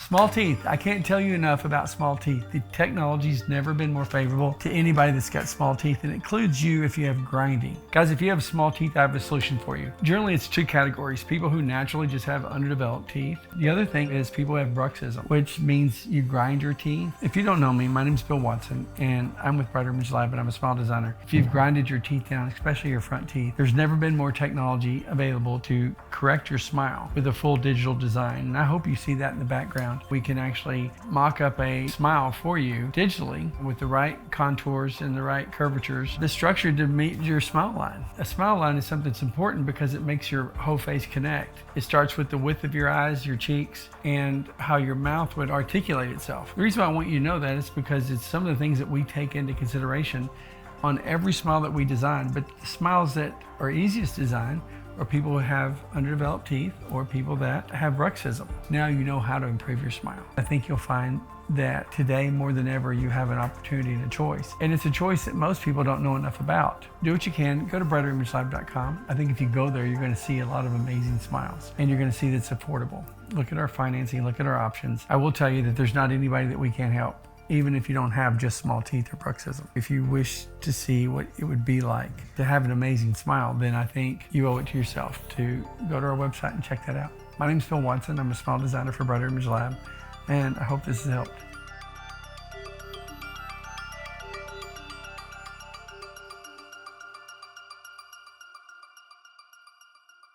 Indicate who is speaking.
Speaker 1: Small teeth. I can't tell you enough about small teeth. The technology's never been more favorable to anybody that's got small teeth, and it includes you if you have grinding. Guys, if you have small teeth, I have a solution for you. Generally, it's two categories. People who naturally just have underdeveloped teeth. The other thing is people who have bruxism, which means you grind your teeth. If you don't know me, my name's Bill Watson, and I'm with Brighter Image Lab, and I'm a smile designer. If you've grinded your teeth down, especially your front teeth, there's never been more technology available to correct your smile with a full digital design. And I hope you see that in the background. We can actually mock up a smile for you digitally with the right contours and the right curvatures, the structure to meet your smile line. A smile line is something that's important because it makes your whole face connect. It starts with the width of your eyes, your cheeks, and how your mouth would articulate itself. The reason why I want you to know that is because it's some of the things that we take into consideration on every smile that we design. But the smiles that are easiest to design or people who have underdeveloped teeth or people that have bruxism. Now you know how to improve your smile. I think you'll find that today more than ever you have an opportunity and a choice. And it's a choice that most people don't know enough about. Do what you can, go to brighterimagelab.com. I think if you go there, you're gonna see a lot of amazing smiles and you're gonna see that it's affordable. Look at our financing, look at our options. I will tell you that there's not anybody that we can't help, even if you don't have just small teeth or bruxism. If you wish to see what it would be like to have an amazing smile, then I think you owe it to yourself to go to our website and check that out. My name's Phil Watson. I'm a smile designer for Brighter Image Lab, and I hope this has helped.